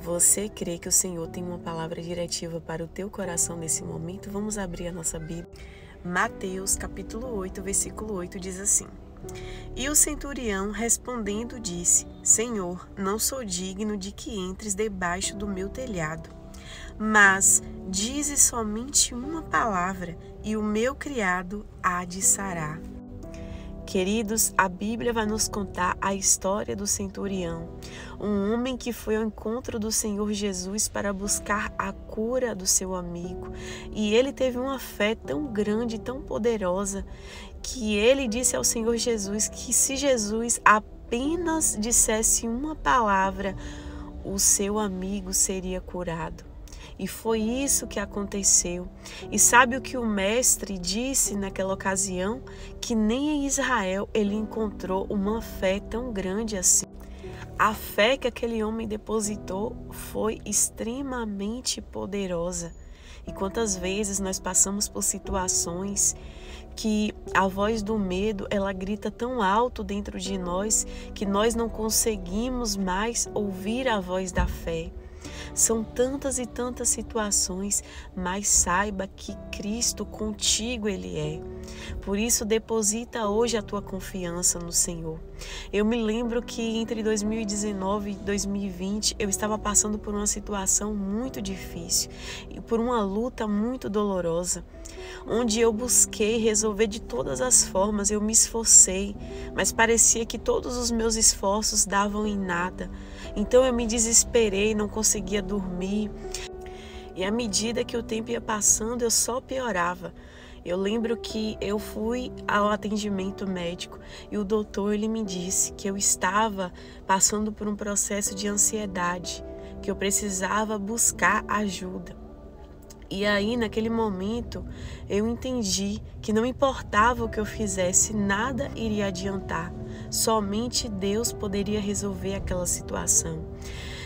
Você crê que o Senhor tem uma palavra diretiva para o teu coração nesse momento? Vamos abrir a nossa Bíblia. Mateus capítulo 8, versículo 8 diz assim: E o centurião respondendo disse: Senhor, não sou digno de que entres debaixo do meu telhado, mas dize somente uma palavra e o meu criado há de sarar. Queridos, a Bíblia vai nos contar a história do centurião, um homem que foi ao encontro do Senhor Jesus para buscar a cura do seu amigo. E ele teve uma fé tão grande, tão poderosa, que ele disse ao Senhor Jesus que se Jesus apenas dissesse uma palavra, o seu amigo seria curado. E foi isso que aconteceu. E sabe o que o mestre disse naquela ocasião? Que nem em Israel ele encontrou uma fé tão grande assim. A fé que aquele homem depositou foi extremamente poderosa. E quantas vezes nós passamos por situações que a voz do medo, ela grita tão alto dentro de nós que nós não conseguimos mais ouvir a voz da fé. São tantas e tantas situações, mas saiba que Cristo contigo Ele é. Por isso, deposita hoje a tua confiança no Senhor. Eu me lembro que entre 2019 e 2020, eu estava passando por uma situação muito difícil e por uma luta muito dolorosa, onde eu busquei resolver de todas as formas, eu me esforcei, mas parecia que todos os meus esforços davam em nada. Então eu me desesperei, não conseguia dormir. E à medida que o tempo ia passando, eu só piorava. Eu lembro que eu fui ao atendimento médico e o doutor ele me disse que eu estava passando por um processo de ansiedade, que eu precisava buscar ajuda. E aí, naquele momento, eu entendi que não importava o que eu fizesse, nada iria adiantar. Somente Deus poderia resolver aquela situação.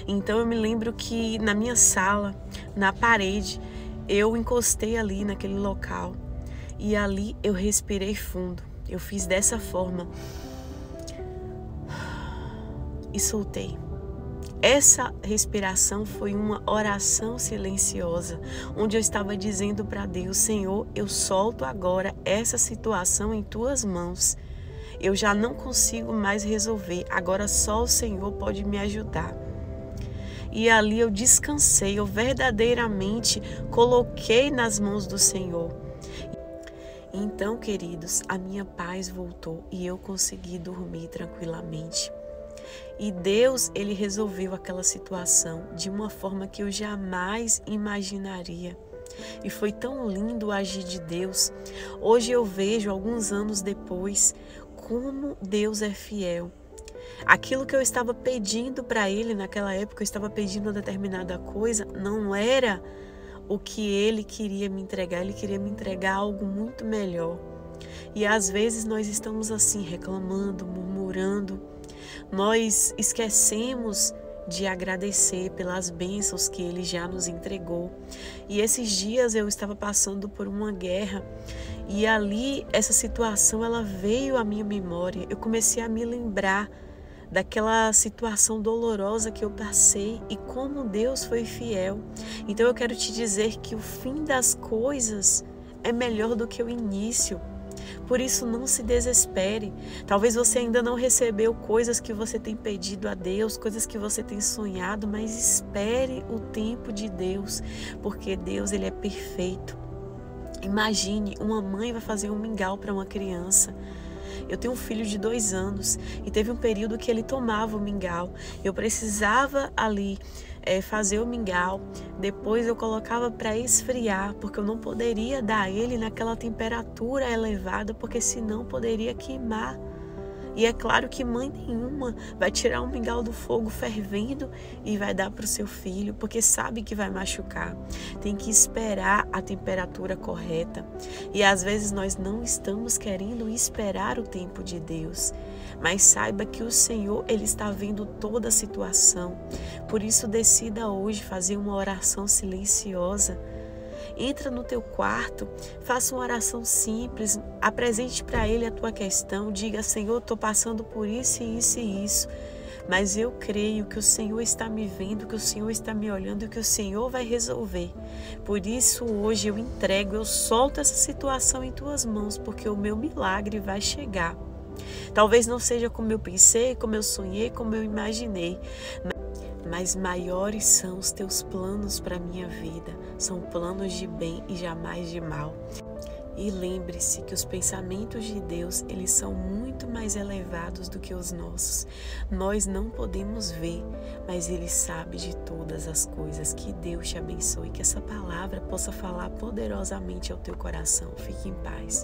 Então, eu me lembro que na minha sala, na parede, eu encostei ali naquele local. E ali eu respirei fundo. Eu fiz dessa forma. E soltei. Essa respiração foi uma oração silenciosa, onde eu estava dizendo para Deus: Senhor, eu solto agora essa situação em tuas mãos. Eu já não consigo mais resolver, agora só o Senhor pode me ajudar. E ali eu descansei, eu verdadeiramente coloquei nas mãos do Senhor. Então, queridos, a minha paz voltou e eu consegui dormir tranquilamente. E Deus, Ele resolveu aquela situação de uma forma que eu jamais imaginaria. E foi tão lindo o agir de Deus. Hoje eu vejo, alguns anos depois, como Deus é fiel. Aquilo que eu estava pedindo para Ele naquela época, eu estava pedindo uma determinada coisa, não era o que Ele queria me entregar. Ele queria me entregar algo muito melhor. E às vezes nós estamos assim, reclamando, murmurando. Nós esquecemos de agradecer pelas bênçãos que Ele já nos entregou. E esses dias eu estava passando por uma guerra e ali essa situação ela veio à minha memória. Eu comecei a me lembrar daquela situação dolorosa que eu passei e como Deus foi fiel. Então eu quero te dizer que o fim das coisas é melhor do que o início. Por isso, não se desespere. Talvez você ainda não recebeu coisas que você tem pedido a Deus, coisas que você tem sonhado, mas espere o tempo de Deus, porque Deus ele é perfeito. Imagine, uma mãe vai fazer um mingau para uma criança. Eu tenho um filho de 2 anos e teve um período que ele tomava o mingau. Eu precisava ali fazer o mingau, depois eu colocava para esfriar, porque eu não poderia dar ele naquela temperatura elevada, porque senão poderia queimar. E é claro que mãe nenhuma vai tirar um mingau do fogo fervendo e vai dar para o seu filho, porque sabe que vai machucar. Tem que esperar a temperatura correta. E às vezes nós não estamos querendo esperar o tempo de Deus. Mas saiba que o Senhor, Ele está vendo toda a situação. Por isso decida hoje fazer uma oração silenciosa. Entra no teu quarto, faça uma oração simples, apresente para Ele a tua questão, diga: Senhor, estou passando por isso e isso e isso. mas eu creio que o Senhor está me vendo, que o Senhor está me olhando e que o Senhor vai resolver. Por isso hoje eu entrego, eu solto essa situação em tuas mãos, porque o meu milagre vai chegar. Talvez não seja como eu pensei, como eu sonhei, como eu imaginei, mas maiores são os teus planos para a minha vida. São planos de bem e jamais de mal. E lembre-se que os pensamentos de Deus, eles são muito mais elevados do que os nossos. Nós não podemos ver, mas Ele sabe de todas as coisas. Que Deus te abençoe, que essa palavra possa falar poderosamente ao teu coração. Fique em paz.